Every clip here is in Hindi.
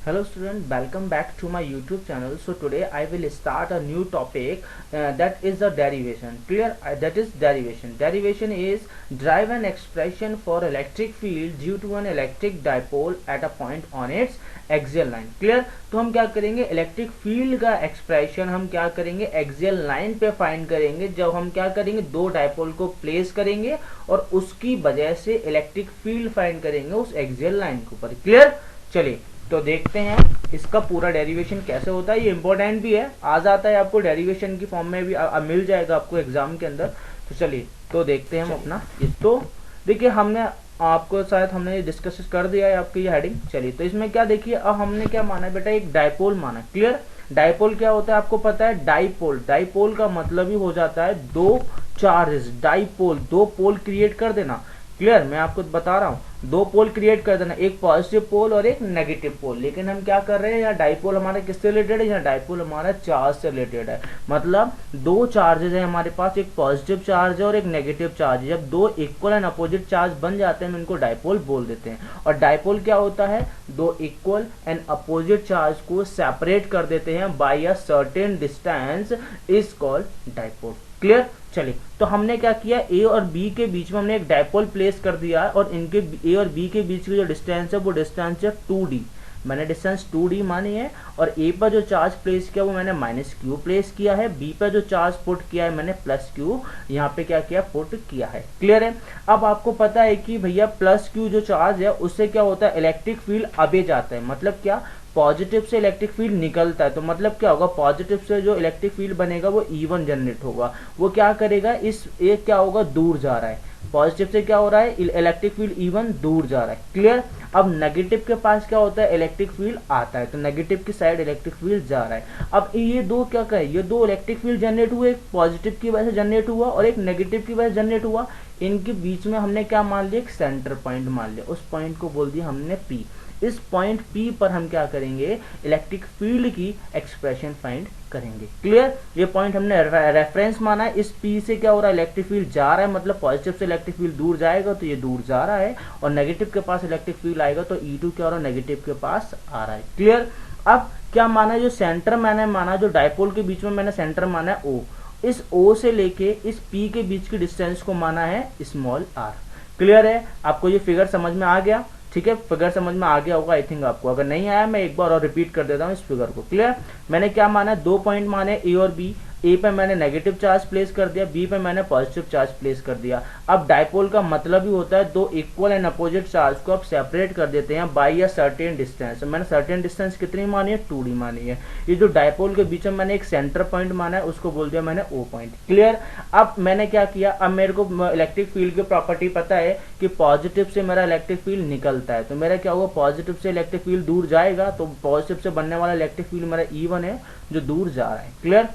Hello student, welcome back to my YouTube channel. So today I will start a new topic that is the derivation. Clear? That is derivation. Derivation is derive an expression for electric field due to an electric dipole at a point on its axial line. Clear? तो हम क्या करेंगे, इलेक्ट्रिक फील्ड का एक्सप्रेशन हम क्या करेंगे, एक्सियल लाइन पे फाइंड करेंगे। जब हम क्या करेंगे, दो डायपोल को प्लेस करेंगे और उसकी वजह से इलेक्ट्रिक फील्ड फाइंड करेंगे उस एक्सियल लाइन के ऊपर। क्लियर? चलिए तो देखते हैं इसका पूरा डेरिवेशन कैसे होता है। ये इंपॉर्टेंट भी है, आ जाता है आपको डेरिवेशन की फॉर्म में भी मिल जाएगा आपको एग्जाम के अंदर। तो चलिए तो देखते हैं हम अपना ये। तो देखिए हमने आपको शायद हमने डिस्कस कर दिया है आपकी ये हेडिंग। चलिए तो इसमें क्या देखिए, अब हमने क्या माना है बेटा, एक डायपोल माना। क्लियर? डायपोल क्या होता है आपको पता है, डायपोल। डायपोल का मतलब ही हो जाता है दो चार्जेस। डायपोल दो पोल क्रिएट कर देना। क्लियर? मैं आपको बता रहा हूँ, दो पोल क्रिएट कर देना, एक पॉजिटिव पोल और एक नेगेटिव पोल। लेकिन हम क्या कर रहे हैं, यहाँ डायपोल हमारा किससे रिलेटेड है, यहाँ डायपोल हमारा चार्ज से रिलेटेड है। मतलब दो चार्जेस है हमारे पास, एक पॉजिटिव चार्ज है और एक नेगेटिव चार्ज है। जब दो इक्वल एंड अपोजिट चार्ज बन जाते हैं हम इनको डायपोल बोल देते हैं। और डायपोल क्या होता है, दो इक्वल एंड अपोजिट चार्ज को सेपरेट कर देते हैं by a certain distance is called dipole. Clear? चलिए तो हमने क्या किया, ए और बी के बीच में हमने एक डायपोल प्लेस कर दिया है और इनके ए और बी के बीच की जो डिस्टेंस है वो डिस्टेंस है 2d। मैंने डिस्टेंस 2d मानी है और ए पर जो चार्ज प्लेस किया वो मैंने -q प्लेस किया है, बी पर जो चार्ज पुट किया है मैंने +q यहाँ पे क्या किया, पुट किया है। क्लियर है? अब आपको पता है कि भैया +q जो चार्ज है उससे क्या होता है, इलेक्ट्रिक फील्ड अबे जाता है। मतलब क्या, पॉजिटिव से इलेक्ट्रिक फील्ड निकलता है। तो मतलब क्या होगा, पॉजिटिव से जो इलेक्ट्रिक फील्ड बनेगा वो E1 जनरेट होगा। वो क्या करेगा, इस एक क्या होगा, दूर जा रहा है। पॉजिटिव से क्या हो रहा है, इलेक्ट्रिक फील्ड E1 दूर जा रहा है। क्लियर? अब नेगेटिव के पास क्या होता है, इलेक्ट्रिक फील्ड आता है, तो नेगेटिव की साइड इलेक्ट्रिक फील्ड जा रहा है। अब ये दो क्या कहे, ये दो इलेक्ट्रिक फील्ड जनरेट हुए, एक पॉजिटिव की वजह से जनरेट हुआ और एक नेगेटिव की वजह से जनरेट हुआ। इनके बीच में हमने क्या मान लिया, एक सेंटर पॉइंट मान लिया। उस पॉइंट को बोल दिया हमने P। इस पॉइंट P पर हम क्या करेंगे, इलेक्ट्रिक फील्ड की एक्सप्रेशन फाइंड करेंगे। क्लियर? ये पॉइंट हमने रेफरेंस माना है। इस P से क्या हो रहा है, इलेक्ट्रिक फील्ड जा रहा है, मतलब पॉजिटिव से इलेक्ट्रिक फील्ड दूर जाएगा तो ये दूर जा रहा है, और नेगेटिव के पास इलेक्ट्रिक फील्ड आएगा तो E2 क्या हो रहा है, नेगेटिव के पास आ रहा है। क्लियर? अब क्या माना, जो सेंटर मैंने माना, जो डायपोल के बीच में मैंने सेंटर माना है O, इस O से लेके इस P के बीच की डिस्टेंस को माना है स्मॉल r। क्लियर है? आपको ये फिगर समझ में आ गया? ठीक है, फिगर समझ में आ गया होगा आई थिंक आपको। अगर नहीं आया मैं एक बार और रिपीट कर देता हूँ इस फिगर को। क्लियर? मैंने क्या माना, दो पॉइंट माने ए और बी। ए पे मैंने नेगेटिव चार्ज प्लेस कर दिया, बी पे मैंने पॉजिटिव चार्ज प्लेस कर दिया। अब डायपोल का मतलब ही होता है दो इक्वल एंड अपोजिट चार्ज को आप सेपरेट कर देते हैं बाय अ सर्टेन डिस्टेंस। मैंने सर्टेन डिस्टेंस कितनी मानी है, 2d मानी है। ये जो डायपोल के बीच में मैंने एक सेंटर पॉइंट माना है उसको बोल दिया मैंने O पॉइंट। क्लियर? अब मैंने क्या किया, अब मेरे को इलेक्ट्रिक फील्ड की प्रॉपर्टी पता है कि पॉजिटिव से मेरा इलेक्ट्रिक फील्ड निकलता है, तो मेरा क्या होगा, पॉजिटिव से इलेक्ट्रिक फील्ड दूर जाएगा, तो पॉजिटिव से बनने वाला इलेक्ट्रिक फील्ड मेरा E1 है जो दूर जा रहा है। क्लियर?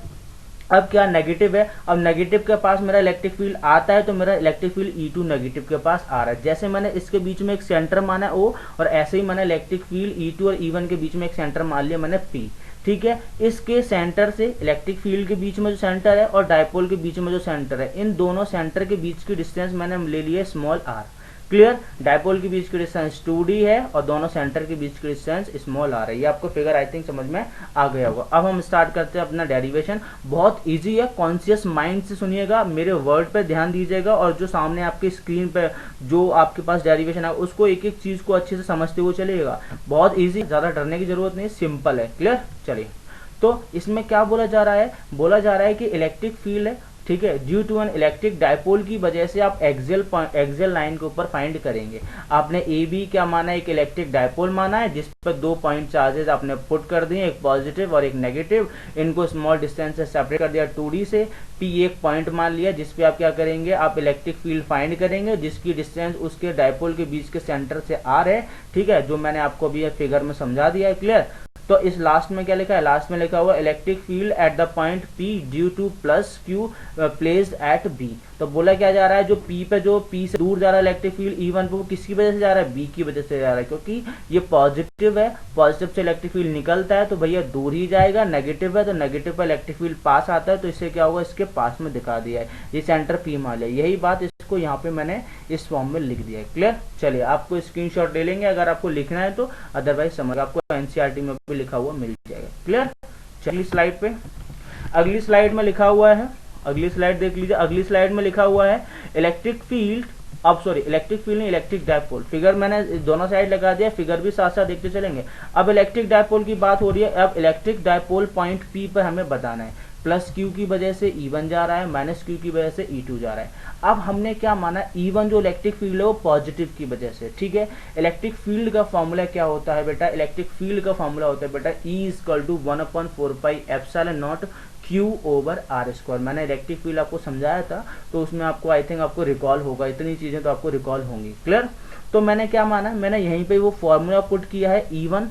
अब क्या, नेगेटिव है, अब नेगेटिव के पास मेरा इलेक्ट्रिक फील्ड आता है तो मेरा इलेक्ट्रिक फील्ड E2 नेगेटिव के पास आ रहा है। जैसे मैंने इसके बीच में एक सेंटर माना है O, और ऐसे ही मैंने इलेक्ट्रिक फील्ड E2 और E1 के बीच में एक सेंटर मान लिया मैंने P। ठीक है, इसके सेंटर से इलेक्ट्रिक फील्ड के बीच में जो सेंटर है और डायपोल के बीच में जो सेंटर है, इन दोनों सेंटर के बीच की डिस्टेंस मैंने ले ली है स्मॉल r। क्लियर? डायपोल के बीच की डिस्टेंस 2d है और दोनों सेंटर के बीच की डिस्टेंस स्मॉल r है। ये आपको फिगर आई थिंक समझ में आ गया होगा। अब हम स्टार्ट करते हैं अपना डेरिवेशन। बहुत इजी है, कॉन्शियस माइंड से सुनिएगा, मेरे वर्ड पे ध्यान दीजिएगा और जो सामने आपकी स्क्रीन पे जो आपके पास डेरिवेशन है उसको एक एक चीज को अच्छे से समझते हुए चलिएगा। बहुत ईजी, ज्यादा डरने की जरूरत नहीं, सिंपल है। क्लियर? चलिए तो इसमें क्या बोला जा रहा है, बोला जा रहा है कि इलेक्ट्रिक फील्ड है, ठीक है, due to an electric dipole की वजह से आप एक्सियल लाइन के ऊपर फाइंड करेंगे। आपने ए बी क्या माना है, एक इलेक्ट्रिक डायपोल माना है जिस पर दो पॉइंट चार्जेस आपने पुट कर दिए, एक पॉजिटिव और एक नेगेटिव। इनको स्मॉल डिस्टेंस से सेपरेट कर दिया 2d से। P एक पॉइंट मान लिया जिस पे आप क्या करेंगे, आप इलेक्ट्रिक फील्ड फाइंड करेंगे जिसकी डिस्टेंस उसके डायपोल के बीच के सेंटर से r है। ठीक है, जो मैंने आपको अभी फिगर में समझा दिया है। क्लियर? तो इस लास्ट में क्या लिखा है, लास्ट में लिखा हुआ electric field at the point P due to +q placed at B। तो तो बोला क्या जा रहा है, जो P से दूर जा रहा है इलेक्ट्रिक फील्ड E1 पे, वो किसकी वजह से जा रहा है, B की वजह से जा रहा है, क्योंकि ये पॉजिटिव है, पॉजिटिव से इलेक्ट्रिक फील्ड निकलता है तो भैया दूर ही जाएगा, नेगेटिव है तो नेगेटिव पर इलेक्ट्रिक फील्ड पास आता है, तो इससे क्या होगा, इसके पास में दिखा दिया है, ये सेंटर P मान लिया। यही बात इसको यहाँ पे मैंने इस फॉर्म में लिख दिया है। क्लियर, चलिए आपको स्क्रीनशॉट ले लेंगे अगर आपको लिखना है तो, अदरवाइज समझ आपको एनसीईआरटी में भी लिखा हुआ मिल जाएगा। क्लियर, चलिए स्लाइड पे, अगली स्लाइड में लिखा हुआ है, अगली स्लाइड देख लीजिए। अगली स्लाइड में लिखा हुआ है इलेक्ट्रिक फील्ड, अब सॉरी इलेक्ट्रिक फील्ड नहीं, इलेक्ट्रिक डायपोल। फिगर मैंने दोनों साइड लगा दिया, फिगर भी साथ साथ देखते चलेंगे। अब इलेक्ट्रिक डायपोल की बात हो रही है। अब इलेक्ट्रिक डायपोल पॉइंट P पर हमें बताना है, प्लस Q की वजह से E1 जा रहा है, माइनस Q की वजह से E2 जा रहा है। अब हमने क्या माना, E1 जो इलेक्ट्रिक फील्ड है वो पॉजिटिव की वजह से, ठीक है। इलेक्ट्रिक फील्ड का फॉर्मूला क्या होता है बेटा, इलेक्ट्रिक फील्ड का फॉर्मूला होता है बेटा E=1/4πε0 Q/r²। मैंने इलेक्ट्रिक फील्ड आपको समझाया था, तो उसमें आपको आई थिंक आपको रिकॉल होगा, इतनी चीजें तो आपको रिकॉल होंगी। क्लियर, तो मैंने क्या माना, मैंने यहीं पे वो फॉर्मूला पुट किया है E1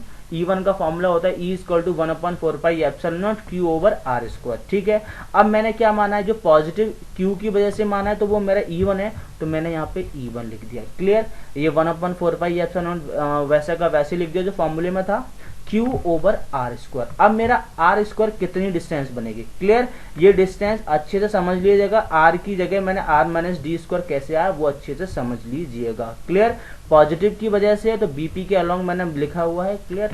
का फॉर्मूला होता है E=1/4πε0 Q/r²। ठीक है, अब मैंने क्या माना है, जो पॉजिटिव Q की वजह से माना है तो वो मेरा E1 है, तो मैंने यहाँ पे E1 लिख दिया। क्लियर, ये 1/4πε0 वैसे का वैसे लिख दिया जो फॉर्मूले में था, Q/r²। अब मेरा r² कितनी डिस्टेंस बनेगी। क्लियर, ये डिस्टेंस अच्छे से समझ लीजिएगा, r की जगह मैंने r-d² कैसे आया वो अच्छे से समझ लीजिएगा। क्लियर, पॉजिटिव की वजह से तो BP के अलोंग मैंने लिखा हुआ है। क्लियर,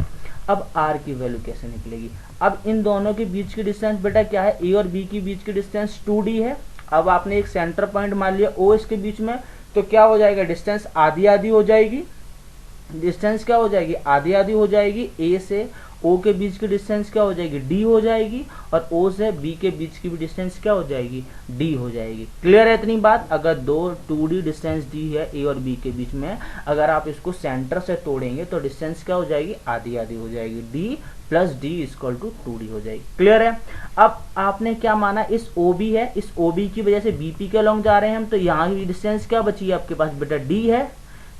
अब r की वैल्यू कैसे निकलेगी। अब इन दोनों के बीच की डिस्टेंस बेटा क्या है, A और B के बीच की डिस्टेंस 2D है। अब आपने एक सेंटर पॉइंट मान लिया O इसके बीच में, तो क्या हो जाएगा, डिस्टेंस आधी आधी हो जाएगी। डिस्टेंस क्या हो जाएगी, आधी आधी हो जाएगी। A से O के बीच की डिस्टेंस क्या हो जाएगी, D हो जाएगी, और O से B के बीच की भी डिस्टेंस क्या हो जाएगी, D हो जाएगी। क्लियर है इतनी बात। अगर दो 2D डिस्टेंस दी है A और B के बीच में, अगर आप इसको सेंटर से तोड़ेंगे तो डिस्टेंस क्या हो जाएगी, आधी आधी हो जाएगी, D + D = 2D हो जाएगी। क्लियर है। अब आपने क्या माना, इस OB है, इस OB की वजह से BP के अलोंग जा रहे हैं हम, तो यहाँ की डिस्टेंस क्या बची है आपके पास बेटा, D है।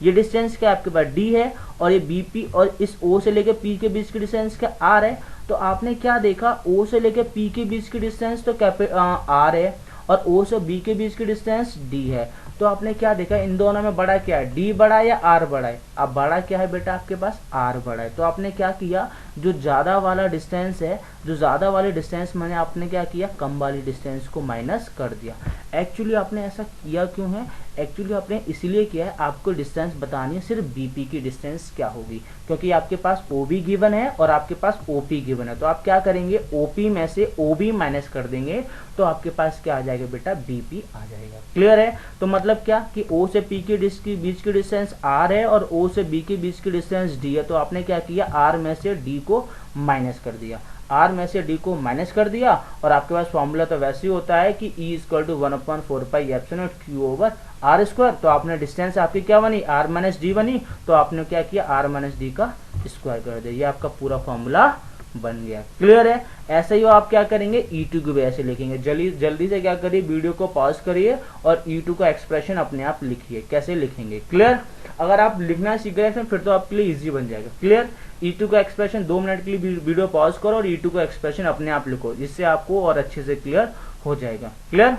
ये डिस्टेंस क्या आपके पास, D है, और ये BP और इस O से लेकर P के बीच की डिस्टेंस क्या, R है। तो आपने क्या देखा, O से लेकर P के बीच की डिस्टेंस तो R है, और O से B के बीच की डिस्टेंस D है। तो आपने क्या देखा, इन दोनों में बड़ा क्या है, D बड़ा या R बड़ा है। अब बड़ा क्या है बेटा आपके पास, R बड़ा है। तो आपने क्या किया, जो ज्यादा वाला डिस्टेंस है, जो ज्यादा वाली डिस्टेंस मैंने आपने क्या किया, कम वाली डिस्टेंस को माइनस कर दिया। एक्चुअली आपने ऐसा किया क्यों है, एक्चुअली आपने इसलिए किया है, आपको डिस्टेंस बतानी है सिर्फ BP की डिस्टेंस क्या होगी, क्योंकि आपके पास OB गिवन है और आपके पास OP गिवन है। तो आप क्या करेंगे, OP में से OB माइनस कर देंगे, तो आपके पास क्या आ जाएगा बेटा, BP आ जाएगा। क्लियर है। तो मतलब क्या कि O से P के बीच की डिस्टेंस R है और O से B के बीच की डिस्टेंस D है। तो आपने क्या किया, R में से D को माइनस कर दिया, R में से D को माइनस कर दिया, और आपके पास फॉर्मूला तो वैसे ही होता है कि E=1/4πε0 Q/r²। तो आपने डिस्टेंस आपकी क्या बनी, R-D बनी, तो आपने क्या किया, R-D का स्क्वायर कर दिया। ये आपका पूरा फॉर्मूला बन गया। क्लियर है। ऐसे ही आप क्या करेंगे, E2 की वजह से लिखेंगे। जल्दी से क्या करिए, वीडियो को पॉज करिए और E2 का एक्सप्रेशन अपने आप लिखिए, कैसे लिखेंगे। क्लियर, अगर आप लिखना सीख गए फिर तो आपके लिए इजी बन जाएगा। क्लियर, E2 का एक्सप्रेशन 2 मिनट के लिए वीडियो पॉज करो और E2 का एक्सप्रेशन अपने आप लिखो, जिससे आपको और अच्छे से क्लियर हो जाएगा। क्लियर,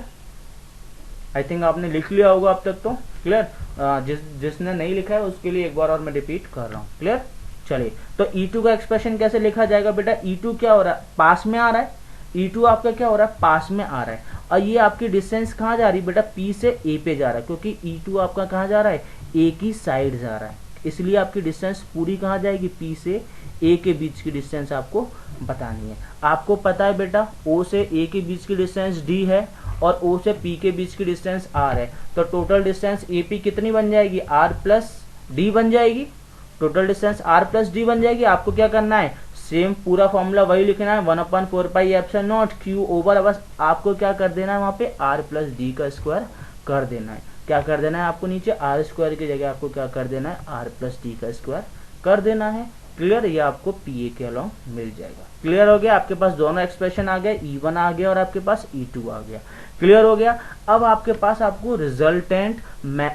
आई थिंक आपने लिख लिया होगा अब तक तो। क्लियर, जिसने नहीं लिखा है उसके लिए एक बार और मैं रिपीट कर रहा हूँ। क्लियर, चलिए तो E2 का एक्सप्रेशन कैसे लिखा जाएगा बेटा, E2 क्या हो रहा है, पास में आ रहा है। E2 आपका क्या हो रहा है, पास में आ रहा है, और ये आपकी डिस्टेंस कहाँ जा रही है बेटा, P से A पे जा रहा है, क्योंकि E2 आपका कहाँ जा रहा है, A की साइड जा रहा है, इसलिए आपकी डिस्टेंस पूरी कहाँ जाएगी, P से A के बीच की डिस्टेंस आपको बतानी है। आपको पता है बेटा O से A के बीच की डिस्टेंस D है और O से P के बीच की डिस्टेंस R है, तो टोटल डिस्टेंस AP कितनी बन जाएगी, R + D बन जाएगी। टोटल डिस्टेंस R + D बन जाएगी। आपको क्या करना है, सेम पूरा फॉर्मूला वही लिखना है, 1/4πε0 Q/, बस आपको क्या कर देना है, वहां पे R + D का स्क्वायर कर देना है। क्या कर देना है आपको, नीचे R² की जगह आपको क्या कर देना है, R + D का स्क्वायर कर देना है। क्लियर, ये आपको PA के अलोंग मिल जाएगा। क्लियर हो गया, आपके पास दोनों एक्सप्रेशन आ गए, E1 आ गया और आपके पास E2 आ गया। क्लियर हो गया। अब आपके पास आपको रिजल्टेंट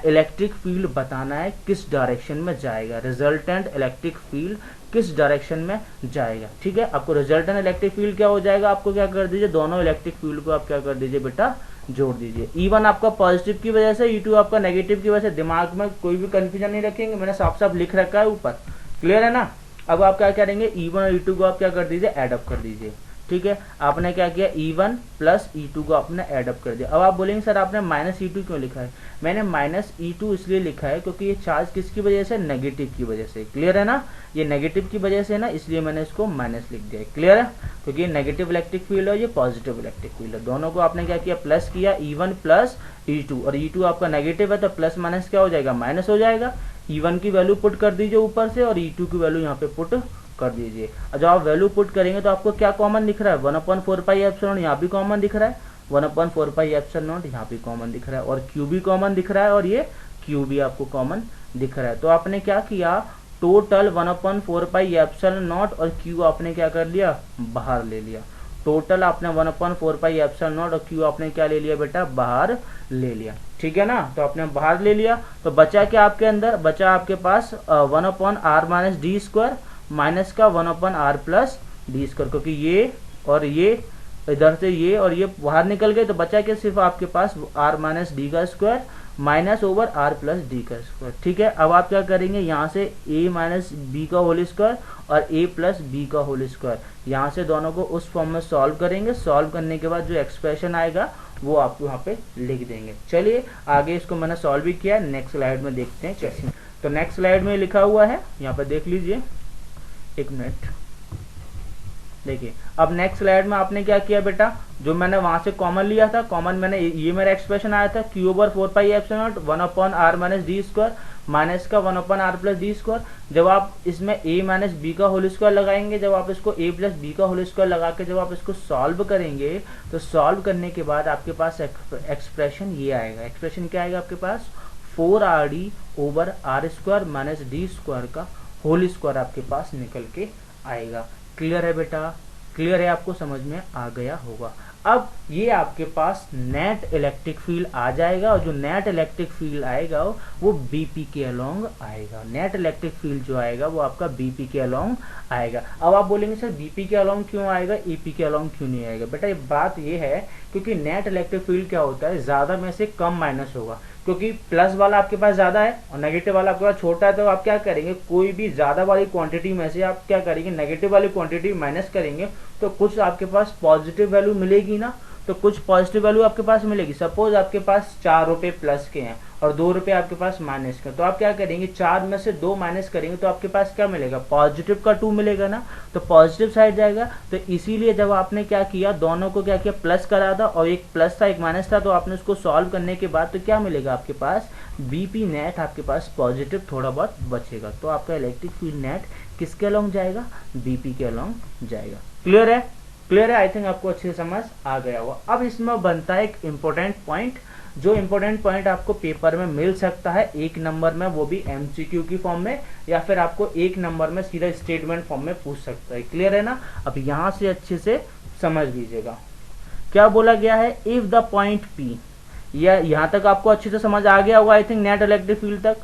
इलेक्ट्रिक फील्ड बताना है किस डायरेक्शन में जाएगा, रिजल्टेंट इलेक्ट्रिक फील्ड किस डायरेक्शन में जाएगा। ठीक है, आपको रिजल्टेंट इलेक्ट्रिक फील्ड क्या हो जाएगा, आपको क्या कर दीजिए, दोनों इलेक्ट्रिक फील्ड को आप क्या कर दीजिए बेटा, जोड़ दीजिए। E1 आपका पॉजिटिव की वजह से, E2 आपका नेगेटिव की वजह से। दिमाग में कोई भी कंफ्यूजन नहीं रखेंगे, मैंने साफ साफ लिख रखा है ऊपर, क्लियर है ना। अब आप क्या करेंगे, E1 और E2 को आप क्या कर दीजिए, एडअप कर दीजिए। ठीक है, आपने क्या किया, E1 प्लस E2 को आपने एडअप कर दिया। अब आप बोलेंगे सर आपने माइनस E2 क्यों लिखा है? मैंने माइनस E2 इसलिए लिखा है क्योंकि ये चार्ज किसकी वजह से, नेगेटिव की वजह से, क्लियर है ना। ये नेगेटिव की वजह से ना, इसलिए मैंने इसको माइनस लिख दिया है, क्लियर है। क्योंकि ये नेगेटिव इलेक्ट्रिक फील्ड है, ये पॉजिटिव इलेक्ट्रिक फील्ड है, दोनों को आपने क्या किया, प्लस किया, E1 प्लस E2। और E2 आपका नेगेटिव है तो प्लस माइनस क्या हो जाएगा, माइनस हो जाएगा। E1 की वैल्यू पुट कर दीजिए ऊपर से और E2 की वैल्यू यहाँ पे पुट कर दीजिए। और जब आप वैल्यू पुट करेंगे तो आपको क्या कॉमन दिख रहा है, 1/4 पाई एप्सिलॉन, यहाँ भी कॉमन दिख रहा है, 1/4 पाई एप्सिलॉन नॉट यहाँ भी कॉमन दिख रहा है, और क्यू भी कॉमन दिख रहा है, और ये क्यू भी आपको कॉमन दिख रहा है। तो आपने क्या किया, टोटल 1/4 पाई एप्सिलॉन नॉट और क्यू आपने क्या कर लिया, बाहर ले लिया। टोटल आपने 1/4 पाई एप्सिलॉन नॉट और क्यू आपने क्या ले लिया बेटा, बाहर ले लिया। ठीक है ना, तो आपने बाहर ले लिया तो बचा क्या आपके अंदर, बचा आपके पास 1/r minus D square minus का 1/r प्लस डी स्क्वायर, क्योंकि ये और ये इधर से ये और ये बाहर निकल गए तो बचा क्या, सिर्फ आपके पास r माइनस डी का square minus over r plus D का स्क्वायर। ठीक है, अब आप क्या करेंगे, यहाँ से a माइनस बी का होल स्क्वायर और a प्लस बी का होल स्क्वायर, यहाँ से दोनों को उस फॉर्म में सॉल्व करेंगे। सॉल्व करने के बाद जो एक्सप्रेशन आएगा वो आपको यहाँ पे लिख देंगे। चलिए आगे इसको मैंने सॉल्व भी किया, नेक्स्ट स्लाइड में देखते हैं कैसे। तो नेक्स्ट स्लाइड में लिखा हुआ है, यहाँ पे देख लीजिए, एक मिनट देखिए। अब नेक्स्ट स्लाइड में आपने क्या किया बेटा, जो मैंने वहां से कॉमन लिया था, कॉमन मैंने ये मेरा एक्सप्रेशन आया था q/4 pi epsilon not 1/r minus D square minus का 1/r प्लस डी स्क्वायर। जब आप इसमें a माइनस बी का होल स्क्वायर लगाएंगे, जब आप इसको a प्लस बी का होल स्क्वायर लगा के जब आप इसको सॉल्व करेंगे तो सॉल्व करने के बाद आपके पास एक्सप्रेशन ये आएगा। एक्सप्रेशन क्या आएगा आपके पास, 4rd over r square minus D square का होल स्क्वायर आपके पास निकल के आएगा। क्लियर है बेटा, क्लियर है, आपको समझ में आ गया होगा। अब ये आपके पास नेट इलेक्ट्रिक फील्ड आ जाएगा और जो नेट इलेक्ट्रिक फील्ड आएगा वो बीपी के अलोंग आएगा। नेट इलेक्ट्रिक फील्ड जो आएगा वो आपका बीपी के अलोंग आएगा। अब आप बोलेंगे सर बीपी के अलोंग क्यों आएगा, ईपी के अलोंग क्यों नहीं आएगा? बेटा ये बात ये है क्योंकि नेट इलेक्ट्रिक फील्ड क्या होता है, ज्यादा में से कम माइनस होगा, क्योंकि प्लस वाला आपके पास ज्यादा है और नेगेटिव वाला आपके पास छोटा है। तो आप क्या करेंगे, कोई भी ज्यादा वाली क्वांटिटी में से आप क्या करेंगे, नेगेटिव वाली क्वांटिटी माइनस करेंगे तो कुछ आपके पास पॉजिटिव वैल्यू मिलेगी ना, तो कुछ पॉजिटिव वैल्यू आपके पास मिलेगी। सपोज आपके पास 4 रुपए प्लस के हैं और 2 रुपए आपके पास माइनस के, तो आप क्या करेंगे, 4 में से 2 माइनस करेंगे तो आपके पास क्या मिलेगा, पॉजिटिव का 2 मिलेगा ना, तो पॉजिटिव साइड जाएगा। तो इसीलिए जब आपने क्या किया, दोनों को क्या किया, प्लस करा था और एक प्लस था एक माइनस था, तो आपने उसको सॉल्व करने के बाद तो क्या मिलेगा आपके पास, बीपी नेट आपके पास पॉजिटिव थोड़ा बहुत बचेगा। तो आपका इलेक्ट्रिक फील्ड नेट किसके अलोंग जाएगा, बीपी के अलोंग जाएगा। क्लियर है, क्लियर है, आई थिंक आपको अच्छे से समझ आ गया होगा। अब इसमें बनता है एक इम्पोर्टेंट पॉइंट, जो इम्पोर्टेंट पॉइंट आपको पेपर में मिल सकता है 1 नंबर में, वो भी एमसीक्यू की फॉर्म में, या फिर आपको 1 नंबर में सीधा स्टेटमेंट फॉर्म में पूछ सकता है। क्लियर है ना, अब यहाँ से अच्छे से समझ लीजिएगा क्या बोला गया है। इफ द पॉइंट पी, या यहाँ तक आपको अच्छे से समझ आ गया होगा I think, net electric field तक।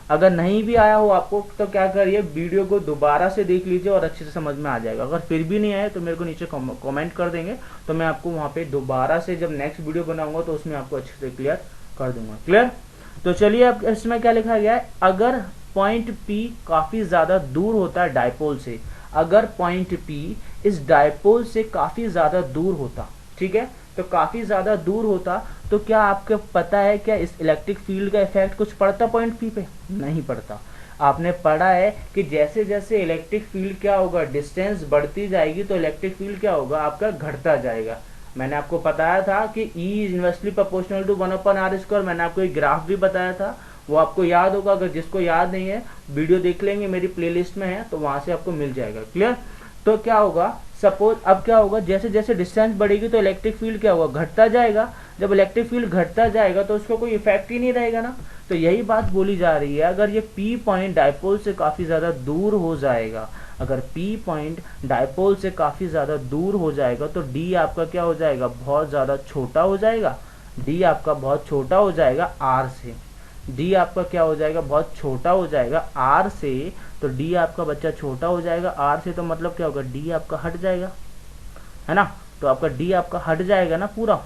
अगर नहीं भी आया हो आपको तो क्या करिए, वीडियो को दोबारा से देख लीजिए और अच्छे से समझ में आ जाएगा। अगर फिर भी नहीं आया तो मेरे को नीचे कमेंट कर देंगे, तो मैं आपको वहाँ पे दोबारा से जब नेक्स्ट वीडियो बनाऊंगा तो उसमें आपको अच्छे से क्लियर कर दूंगा। क्लियर, तो चलिए अब इसमें क्या लिखा गया है, अगर पॉइंट पी काफी ज्यादा दूर होता है डायपोल से, अगर पॉइंट पी इस डायपोल से काफी ज्यादा दूर होता, ठीक है, तो काफी ज्यादा दूर होता, तो क्या आपको पता है क्या इस इलेक्ट्रिक फील्ड का इफेक्ट कुछ पड़ता पॉइंट पी पे? नहीं पड़ता। आपने पढ़ा है कि जैसे जैसे इलेक्ट्रिक फील्ड क्या होगा, डिस्टेंस बढ़ती जाएगी तो इलेक्ट्रिक फील्ड क्या होगा आपका, घटता जाएगा। मैंने आपको बताया था कि E is inversely proportional to 1/r square, मैंने आपको एक ग्राफ भी बताया था, वो आपको याद होगा। अगर जिसको याद नहीं है वीडियो देख लेंगे, मेरी प्लेलिस्ट में है, तो वहां से आपको मिल जाएगा। क्लियर, तो क्या होगा, सपोज अब क्या होगा, जैसे जैसे डिस्टेंस बढ़ेगी तो इलेक्ट्रिक फील्ड क्या होगा, घटता जाएगा। जब इलेक्ट्रिक फील्ड घटता जाएगा तो उसका कोई इफेक्ट ही नहीं रहेगा ना। तो यही बात बोली जा रही है, अगर ये पी पॉइंट डायपोल से काफी ज्यादा दूर हो जाएगा, अगर पी पॉइंट डायपोल से काफी ज्यादा दूर हो जाएगा तो डी आपका क्या हो जाएगा, बहुत ज्यादा छोटा हो जाएगा। डी आपका बहुत छोटा हो जाएगा आर से, डी आपका क्या हो जाएगा, बहुत छोटा हो जाएगा आर से। तो डी आपका बच्चा छोटा हो जाएगा आर से, तो मतलब क्या होगा, डी आपका हट जाएगा, है ना। तो आपका डी आपका हट जाएगा ना पूरा,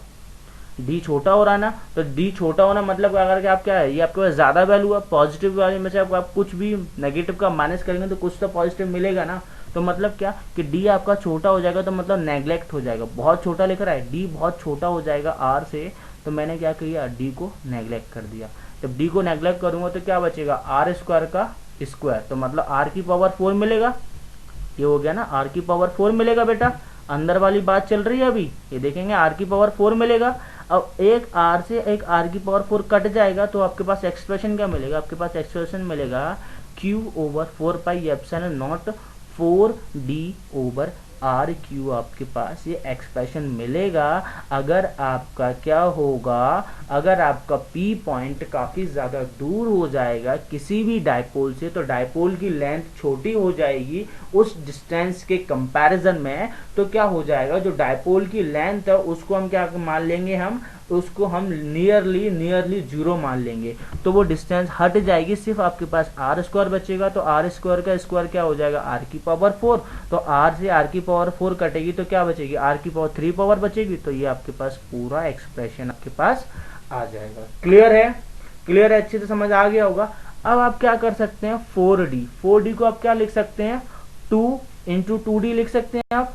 डी छोटा हो रहा है ना, तो डी छोटा होना मतलब अगर आप क्या है, ये आपके पास ज्यादा वैल्यू है, पॉजिटिव वाले में से आप कुछ भी नेगेटिव का माइनस करेंगे तो कुछ तो पॉजिटिव मिलेगा ना। तो मतलब क्या कि डी आपका छोटा हो जाएगा, तो मतलब नेग्लेक्ट हो जाएगा, बहुत छोटा लिख रहा है, डी बहुत छोटा हो जाएगा आर से, तो मैंने क्या किया, डी को नेग्लेक्ट कर दिया। जब डी को नेग्लेक्ट करूंगा तो क्या बचेगा, आर स्क्वायर का स्क्वायर, तो मतलब आर की पावर 4 मिलेगा। ये हो गया ना, आर की पावर 4 मिलेगा बेटा, अंदर वाली बात चल रही है अभी, ये देखेंगे आर की पावर 4 मिलेगा। अब एक आर से एक आर की पावर 4 कट जाएगा, तो आपके पास एक्सप्रेशन क्या मिलेगा, आपके पास एक्सप्रेशन मिलेगा Q over 4 pi epsilon naught 4 D over R Q, आपके पास ये एक्सप्रेशन मिलेगा। अगर आपका क्या होगा, अगर आपका पी पॉइंट काफी ज्यादा दूर हो जाएगा किसी भी डायपोल से, तो डायपोल की लेंथ छोटी हो जाएगी उस डिस्टेंस के कंपैरिजन में, तो क्या हो जाएगा, जो डायपोल की लेंथ है उसको हम क्या मान लेंगे, हम उसको हम नियरली जीरो मान लेंगे, तो वो डिस्टेंस हट जाएगी, सिर्फ आपके पास आर स्क्वायर बचेगा। तो आर स्क्वायर का स्क्वायर क्या हो जाएगा, आर की पावर 4, तो आर से आर की पावर 4 कटेगी तो क्या बचेगी, आर की पावर 3 पावर बचेगी, तो ये आपके पास पूरा एक्सप्रेशन आपके पास आ जाएगा। क्लियर है, क्लियर है, अच्छे से समझ आ गया होगा। अब आप क्या कर सकते हैं, 4D को आप क्या लिख सकते हैं, 2 इंटू 2D लिख सकते हैं, आप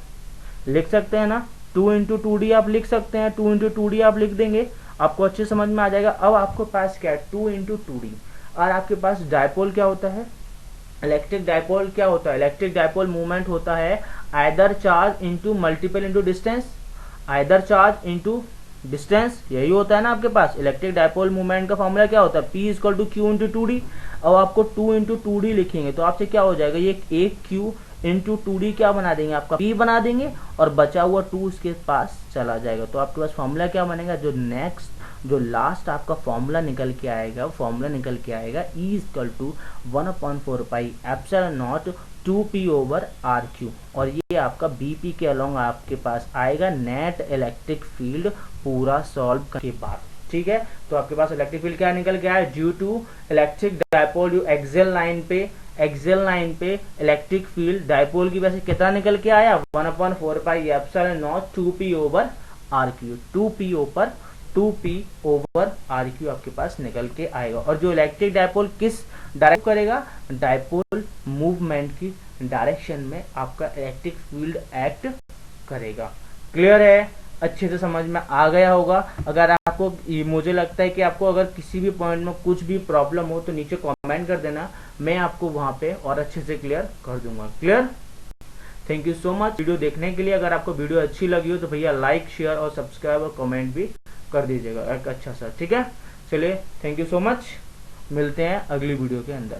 लिख सकते हैं ना, 2 इंटू 2D आप लिख सकते हैं, 2 इंटू 2D आप लिख देंगे, आपको अच्छे समझ में आ जाएगा। अब आपको पास क्या है, 2 इंटू 2D, और आपके पास डायपोल क्या होता है, इलेक्ट्रिक डायपोल क्या होता है, इलेक्ट्रिक डायपोल मूवमेंट होता है either charge into multiple into distance, either charge into distance, यही होता है ना आपके पास। इलेक्ट्रिक डायपोल मूवमेंट का फॉर्मूला क्या होता है, P equal to Q into 2D। अब आपको 2 इंटू 2D लिखेंगे तो आपसे क्या हो जाएगा, ये एक क्यू इंटू 2D क्या बना देंगे, आपका P बना देंगे, और बचा हुआ 2 उसके पास चला जाएगा। तो आपके पास फॉर्मूला क्या बनेगा, जो लास्ट आपका फॉर्मूला निकल के आएगा, फॉर्मूला निकल के आएगा E equal to 1/4 pi epsilon naught 2P over R Q, और ये आपका BP के अलोंग आपके पास आएगा नेट इलेक्ट्रिक फील्ड पूरा सॉल्व करने के बाद। ठीक है, तो आपके पास इलेक्ट्रिक फील्ड क्या निकल के आया, ड्यू टू इलेक्ट्रिक डायपोल, जो एक्सियल लाइन पे इलेक्ट्रिक फील्ड डायपोल की वजह से कितना निकल के आया, 1/4 pi epsilon naught 2P over R Q, 2P over R Q आपके पास निकल के आएगा। और जो इलेक्ट्रिक डायपोल किस डायरेक्ट करेगा, डायपोल मूवमेंट की डायरेक्शन में आपका इलेक्ट्रिक फील्ड एक्ट करेगा। क्लियर है, अच्छे से समझ में आ गया होगा। अगर आपको, मुझे लगता है कि आपको अगर किसी भी पॉइंट में कुछ भी प्रॉब्लम हो तो नीचे कमेंट कर देना, मैं आपको वहां पे और अच्छे से क्लियर कर दूंगा। Clear, thank you so much video देखने के लिए। अगर आपको वीडियो अच्छी लगी हो तो भैया लाइक, शेयर और सब्सक्राइब और कमेंट भी कर दीजिएगा एक अच्छा सा। ठीक है, चलिए, थैंक यू सो मच, मिलते हैं अगली वीडियो के अंदर।